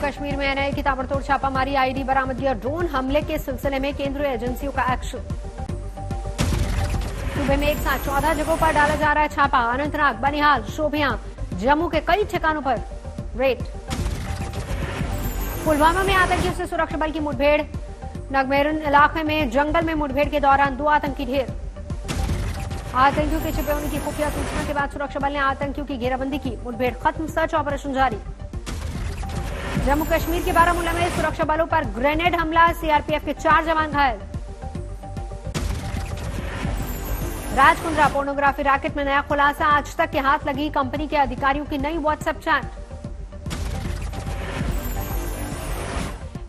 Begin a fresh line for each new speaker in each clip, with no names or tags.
कश्मीर में एनआईए की ताबड़तोड़ छापामारी, आईडी बरामदगी और ड्रोन हमले के सिलसिले में केंद्रीय एजेंसियों का एक्शन। सूबे में एक साथ 14 जगहों पर डाला जा रहा है छापा। अनंतनाग, बनिहाल, शोपियां, जम्मू के कई ठिकानों पर रेड। पुलवामा में आतंकियों से सुरक्षा बल की मुठभेड़। नगमेरन इलाके में जंगल में मुठभेड़ के दौरान 2 आतंकी ढेर। आतंकियों के छिपे होने की खुफिया सूचना के बाद सुरक्षा बल ने आतंकियों की घेराबंदी की। मुठभेड़ खत्म, सर्च ऑपरेशन जारी। जम्मू कश्मीर के बारामूला में सुरक्षा बलों पर ग्रेनेड हमला, सीआरपीएफ के 4 जवान घायल। राजकुंद्रा पोर्नोग्राफी रैकेट में नया खुलासा, आज तक के हाथ लगी कंपनी के अधिकारियों की नई व्हाट्सएप चैट।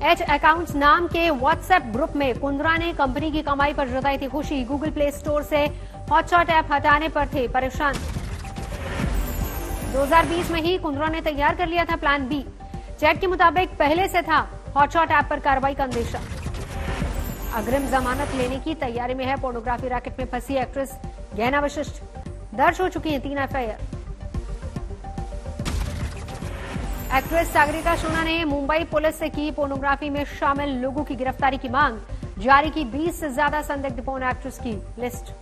एच अकाउंट्स नाम के व्हाट्सएप ग्रुप में कुंद्रा ने कंपनी की कमाई पर जताई थी खुशी। गूगल प्ले स्टोर से हॉटशॉट ऐप हटाने पर थे परेशान। 2020 में ही कुंद्रा ने तैयार कर लिया था प्लान बी। चैट के मुताबिक पहले से था हॉटशॉट ऐप पर कार्रवाई का अंदेशा। अग्रिम जमानत लेने की तैयारी में है पोर्नोग्राफी रैकेट में फंसी एक्ट्रेस गहना वशिष्ठ। दर्ज हो चुकी हैं 3 एफआईआर। एक्ट्रेस सागरिका सोना ने मुंबई पुलिस से की पोर्नोग्राफी में शामिल लोगों की गिरफ्तारी की मांग। जारी की 20 से ज्यादा संदिग्ध पोर्न एक्ट्रेस की लिस्ट।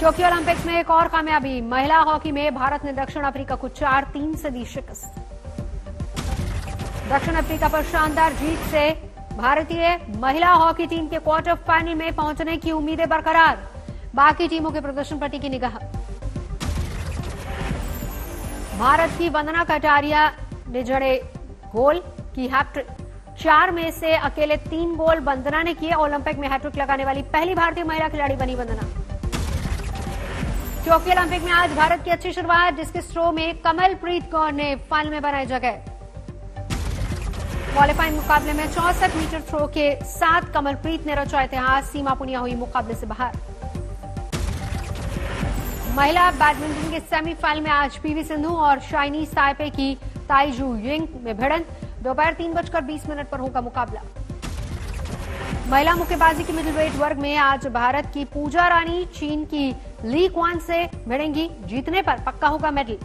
टोक्यो ओलंपिक्स में एक और कामयाबी, महिला हॉकी में भारत ने दक्षिण अफ्रीका को 4-3 से दी शिकस्त। दक्षिण अफ्रीका पर शानदार जीत से भारतीय महिला हॉकी टीम के क्वार्टर फाइनल में पहुंचने की उम्मीदें बरकरार। बाकी टीमों के प्रदर्शन पर टिकी निगाह। भारत की वंदना कटारिया ने जड़े गोल की हैट्रिक। 4 में से अकेले 3 गोल वंदना ने किए। ओलंपिक में हैट्रिक लगाने वाली पहली भारतीय महिला खिलाड़ी बनी वंदना। टोक्यो ओलंपिक में आज भारत की अच्छी शुरुआत, जिसके थ्रो में कमलप्रीत कौर ने फाइनल में बनाई जगह। क्वालिफाइंग मुकाबले में 64 मीटर थ्रो के साथ कमलप्रीत ने रचा इतिहास। सीमा पुनिया हुई मुकाबले से बाहर। महिला बैडमिंटन के सेमीफाइनल में आज पीवी सिंधु और चाइनीज ताइपे की ताइजू यिंग में भिड़ंत। दोपहर 3:20 पर होगा मुकाबला। महिला मुक्केबाजी के मिडिलवेट वर्ग में आज भारत की पूजा रानी चीन की ली क्वान से भिड़ेंगी। जीतने पर पक्का होगा मेडल।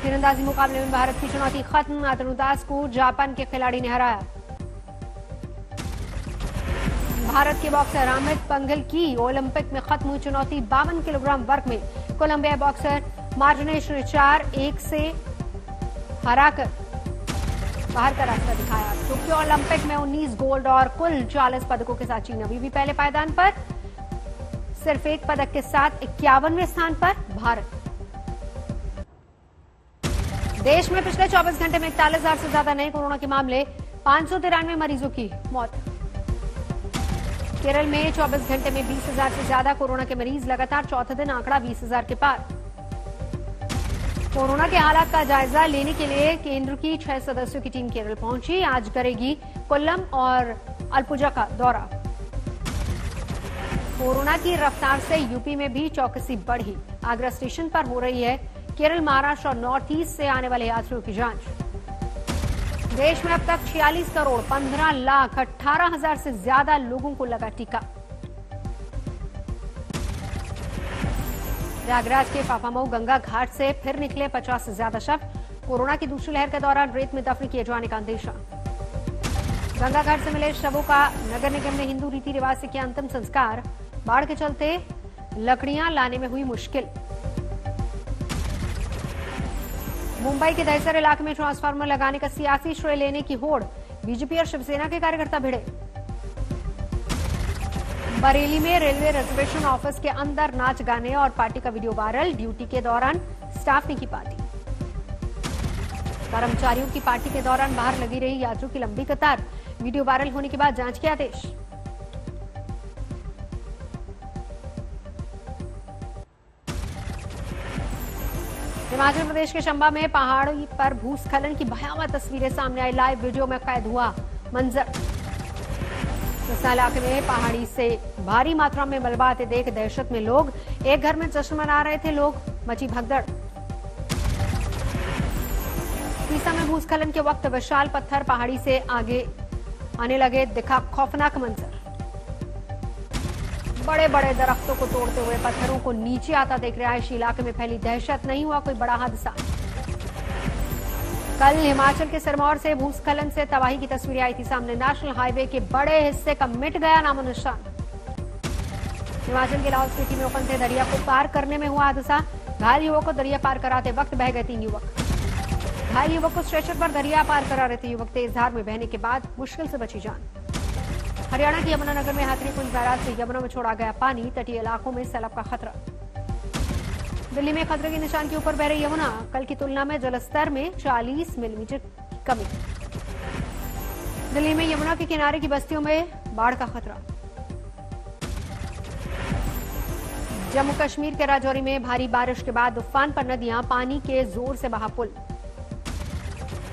तीरंदाजी मुकाबले में भारत की चुनौती खत्म। अतनु दास को जापान के खिलाड़ी ने हराया। भारत के बॉक्सर अमित पंघल की ओलंपिक में खत्म हुई चुनौती। 52 किलोग्राम वर्ग में कोलंबिया बॉक्सर मार्टिनेज ने 4-1 से हराकर बाहर का रास्ता दिखाया। टोक्यो ओलंपिक में 19 गोल्ड और कुल 40 पदकों के साथ चीन अभी भी पहले पायदान पर। सिर्फ 1 पदक के साथ 51वें स्थान पर भारत। देश में पिछले 24 घंटे में 41,000 से ज्यादा नए कोरोना के मामले, 593 मरीजों की मौत। केरल में 24 घंटे में 20,000 से ज्यादा कोरोना के मरीज, लगातार चौथे दिन आंकड़ा 20,000 के पार। कोरोना के हालात का जायजा लेने के लिए केंद्र की 6 सदस्यों की टीम केरल पहुंची। आज करेगी कोल्लम और अलपुजा का दौरा। कोरोना की रफ्तार से यूपी में भी चौकसी बढ़ी। आगरा स्टेशन पर हो रही है केरल, महाराष्ट्र और नॉर्थ ईस्ट से आने वाले यात्रियों की जांच। देश में अब तक 46,15,18,000 से ज्यादा लोगों को लगा टीका। प्रयागराज के फाफामऊ गंगा घाट से फिर निकले 50 से ज्यादा शव। कोरोना की दूसरी लहर के दौरान रेत में दफन किए जाने का अंदेशा। गंगा घाट से मिले शवों का नगर निगम ने हिंदू रीति रिवाज से किया अंतिम संस्कार। बाढ़ के चलते लकड़ियां लाने में हुई मुश्किल। मुंबई के दहिसर इलाके में ट्रांसफार्मर लगाने का सियासी श्रेय लेने की होड़। बीजेपी और शिवसेना के कार्यकर्ता भिड़े। बरेली में रेलवे रिजर्वेशन ऑफिस के अंदर नाच गाने और पार्टी का वीडियो वायरल। ड्यूटी के दौरान स्टाफ ने की पार्टी। कर्मचारियों की पार्टी के दौरान बाहर लगी रही यात्रियों की लंबी कतार। वीडियो वायरल होने के बाद जांच के आदेश। हिमाचल प्रदेश के चंबा में पहाड़ी पर भूस्खलन की भयावह तस्वीरें सामने आई। लाइव वीडियो में कैद हुआ मंजर। सिरसा इलाके में पहाड़ी से भारी मात्रा में मलबा आते देख दहशत में लोग। एक घर में जश्न मना रहे थे लोग, मची भगदड़। तीसा में भूस्खलन के वक्त विशाल पत्थर पहाड़ी से आगे आने लगे, दिखा खौफनाक मंजर। बड़े बड़े दरख्तों को तोड़ते हुए पत्थरों को नीचे आता देख रिहायशी इलाके में फैली दहशत। नहीं हुआ कोई बड़ा हादसा। कल हिमाचल के सिरमौर से भूस्खलन से तबाही की तस्वीरें आई थी सामने। नेशनल हाईवे के बड़े हिस्से का मिट गया नामो निशान। हिमाचल के लाहौल स्पीति में उफनते दरिया को पार करने में हुआ हादसा। घायल युवक को दरिया पार कराते वक्त बह गए 3 युवक। घायल युवक को स्ट्रेचर पर दरिया पार करा रहे थे युवक। तेज धार में बहने के बाद मुश्किल से बची जान। हरियाणा के यमुनानगर में हाथीकुंज बैराज से यमुना में छोड़ा गया पानी। तटीय इलाकों में सैलाब का खतरा। दिल्ली में खतरे के निशान के ऊपर बह रही यमुना। कल की तुलना में जलस्तर में 40 मिलीमीटर की कमी। दिल्ली में यमुना के किनारे की बस्तियों में बाढ़ का खतरा। जम्मू कश्मीर के राजौरी में भारी बारिश के बाद उफान पर नदियां। पानी के जोर से बहा पुल।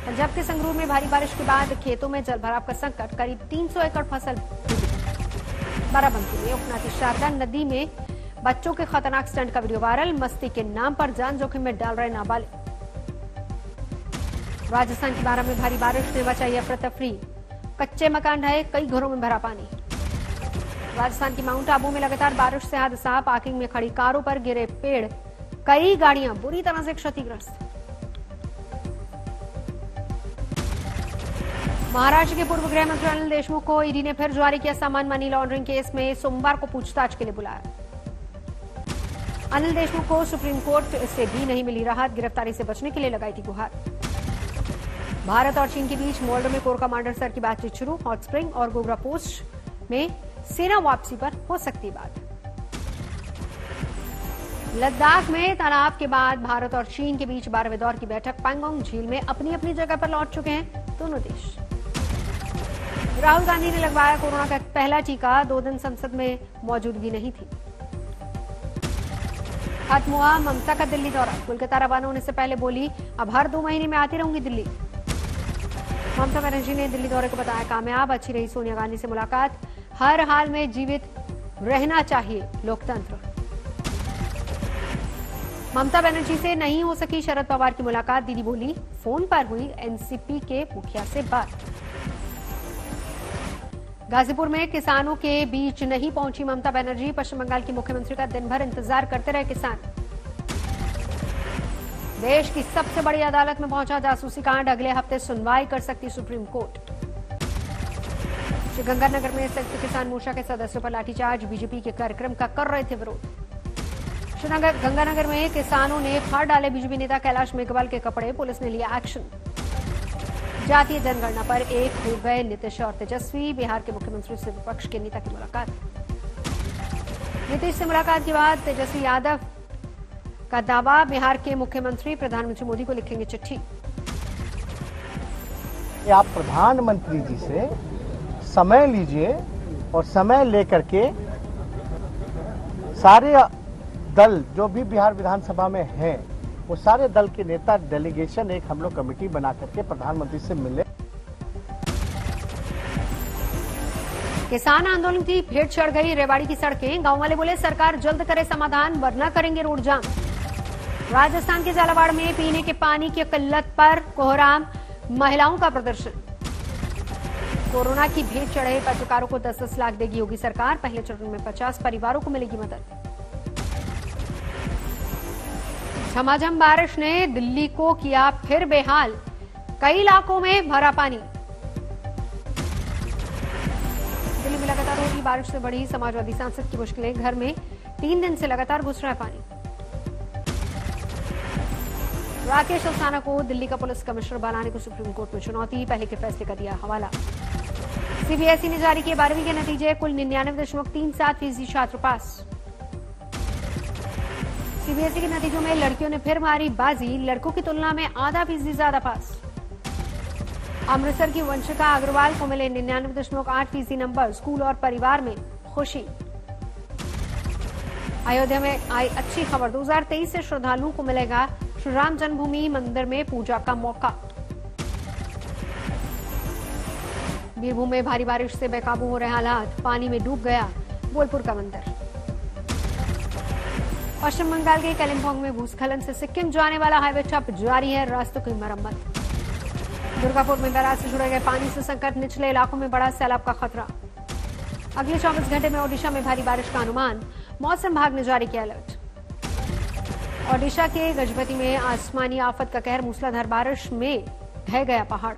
पंजाब के संगरूर में भारी बारिश के बाद खेतों में जलभराव का संकट। करीब 300 एकड़ फसल। बाराबंकी में उफनाती शारदा नदी में बच्चों के खतरनाक स्टंट का वीडियो वायरल। मस्ती के नाम पर जान जोखिम में डाल रहे नाबालिग। राजस्थान की बारां में भारी बारिश ने मचाई अफरा तफरी। कच्चे मकान ढहे, कई घरों में भरा पानी। राजस्थान की माउंट आबू में लगातार बारिश से हादसा। पार्किंग में खड़ी कारों पर गिरे पेड़। कई गाड़ियां बुरी तरह से क्षतिग्रस्त। महाराष्ट्र के पूर्व गृह मंत्री अनिल देशमुख को ईडी ने फिर जारी किया समन। मनी लॉन्ड्रिंग केस में सोमवार को पूछताछ के लिए बुलाया। अनिल देशमुख को सुप्रीम कोर्ट से भी नहीं मिली राहत। गिरफ्तारी से बचने के लिए लगाई थी गुहार। भारत और चीन के बीच मोल्डो में कोर कमांडर स्तर की बातचीत शुरू। हॉट स्प्रिंग और गोगरा पोस्ट में सेना वापसी पर हो सकती बात। लद्दाख में तनाव के बाद भारत और चीन के बीच 12वें दौर की बैठक। पैंगोंग झील में अपनी अपनी जगह पर लौट चुके हैं दोनों देश। राहुल गांधी ने लगवाया कोरोना का पहला टीका। 2 दिन संसद में मौजूदगी नहीं थी। खत्म हुआ ममता का दिल्ली दौरा। कोलकाता रवाना होने से पहले बोली, अब हर 2 महीने में आती रहूंगी दिल्ली। ममता बनर्जी ने दिल्ली दौरे को बताया कामयाब। अच्छी रही सोनिया गांधी से मुलाकात। हर हाल में जीवित रहना चाहिए लोकतंत्र। ममता बनर्जी से नहीं हो सकी शरद पवार की मुलाकात। दीदी बोली, फोन पर हुई एनसीपी के मुखिया से बात। गाजीपुर में किसानों के बीच नहीं पहुंची ममता बनर्जी। पश्चिम बंगाल की मुख्यमंत्री का दिन भर इंतजार करते रहे किसान। देश की सबसे बड़ी अदालत में पहुंचा जासूसी कांड। अगले हफ्ते सुनवाई कर सकती सुप्रीम कोर्ट। श्रीगंगानगर में संयुक्त किसान मोर्चा के सदस्यों पर लाठीचार्ज। बीजेपी के कार्यक्रम का कर रहे थे विरोध। गंगानगर में किसानों ने फाड़ डाले बीजेपी नेता कैलाश मेघवाल के कपड़े। पुलिस ने लिया एक्शन। जातीय जनगणना पर एक हो गए नीतीश और तेजस्वी। बिहार के मुख्यमंत्री से विपक्ष के नेता की मुलाकात। नीतीश से मुलाकात के बाद तेजस्वी यादव का दावा, बिहार के मुख्यमंत्री प्रधानमंत्री मोदी को लिखेंगे चिट्ठी।
आप प्रधानमंत्री जी से समय लीजिए और समय लेकर के सारे दल जो भी बिहार विधानसभा में हैं, वो सारे दल के नेता डेलीगेशन एक हम लोग कमेटी बना करके प्रधानमंत्री से मिले।
किसान आंदोलन की भीड़ चढ़ गई रेवाड़ी की सड़कें। गांव वाले बोले सरकार जल्द करे समाधान वरना करेंगे रोड जाम। राजस्थान के झालावाड़ में पीने के पानी की किल्लत पर कोहराम। महिलाओं का प्रदर्शन। कोरोना की भीड़ चढ़े पत्रकारों को 10-10 लाख देगी योगी सरकार। पहले चरण में 50 परिवारों को मिलेगी मदद। झमाझम बारिश ने दिल्ली को किया फिर बेहाल। कई इलाकों में भरा पानी। दिल्ली में लगातार हो रही बारिश से बढ़ी समाजवादी सांसद की मुश्किलें। घर में 3 दिन से लगातार घुस रहा है पानी। राकेश अस्थाना को दिल्ली का पुलिस कमिश्नर बनाने को सुप्रीम कोर्ट में चुनौती। पहले के फैसले का दिया हवाला। सीबीएसई ने जारी किए 12वीं के नतीजे। कुल 99.37% छात्र पास। सीबीएसई के नतीजों में लड़कियों ने फिर मारी बाजी। लड़कों की तुलना में आधा फीसदी ज्यादा पास। अमृतसर की वंशिका अग्रवाल को मिले 99.8% नंबर। स्कूल और परिवार में खुशी। अयोध्या में आई अच्छी खबर। 2023 से श्रद्धालुओं को मिलेगा श्री राम जन्मभूमि मंदिर में पूजा का मौका। बीरभूम में भारी बारिश से बेकाबू हो रहे हालात। पानी में डूब गया बोलपुर का मंदिर। पश्चिम बंगाल के कालिम्पोंग में भूस्खलन से सिक्किम जाने वाला हाईवे ठप। जारी है रास्तों की मरम्मत। दुर्गापुर में बैराज से जुड़े गए पानी से संकट। निचले इलाकों में बड़ा सैलाब का खतरा। अगले 24 घंटे में ओडिशा में भारी बारिश का अनुमान। मौसम विभाग ने जारी किया अलर्ट। ओडिशा के गजपति में आसमानी आफत का कहर। मूसलाधार बारिश में ढह गया पहाड़।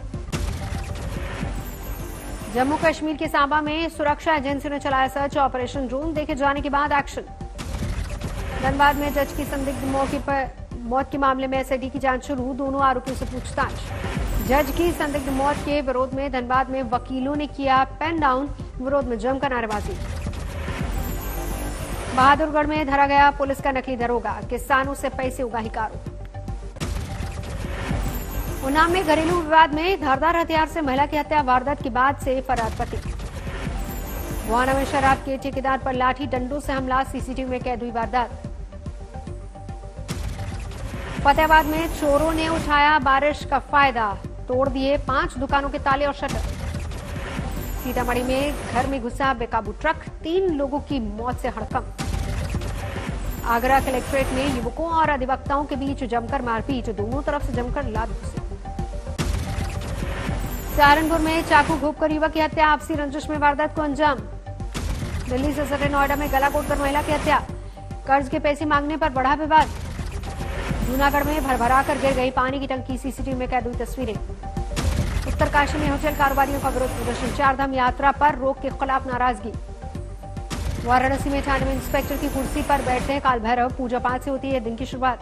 जम्मू कश्मीर के सांबा में सुरक्षा एजेंसियों ने चलाया सर्च ऑपरेशन। ड्रोन देखे जाने के बाद एक्शन। धनबाद में जज की संदिग्ध मौत के मामले में एसआईटी की जांच शुरू। दोनों आरोपियों से पूछताछ। जज की संदिग्ध मौत के विरोध में धनबाद में वकीलों ने किया पेन डाउन। विरोध में जमकर नारेबाजी। बहादुरगढ़ में धरा गया पुलिस का नकली दरोगा। किसानों से पैसे उगाही का आरोप। उन्नाव में घरेलू विवाद में धारदार हथियार से महिला की हत्या। वारदात के बाद से फरार पति। गोहाना में शराब के ठेकेदार पर लाठी डंडों से हमला। सीसीटीवी में कैद हुई वारदात। फतेहाबाद में चोरों ने उठाया बारिश का फायदा। तोड़ दिए 5 दुकानों के ताले और शटर। सीतामढ़ी में घर में घुसा बेकाबू ट्रक। 3 लोगों की मौत से हड़कंप। आगरा कलेक्ट्रेट में युवकों और अधिवक्ताओं के बीच जमकर मारपीट। दोनों तरफ से जमकर लात घुसे। सहारनपुर में चाकू घोंपकर युवक की हत्या। आपसी रंजिश में वारदात को अंजाम। दिल्ली से सटे नोएडा में गला घोंटकर महिला की हत्या। कर्ज के पैसे मांगने पर बढ़ा विवाद। जूनागढ़ में भरभरा कर गिर गई पानी की टंकी। सीसीटीवी में कैद हुई तस्वीरें। उत्तरकाशी में होटल कारोबारियों का विरोध प्रदर्शन। 4 धाम यात्रा पर रोक के खिलाफ नाराजगी। वाराणसी में थाने में इंस्पेक्टर की कुर्सी पर बैठते हैं काल भैरव। पूजा पाठ से होती है दिन की शुरुआत।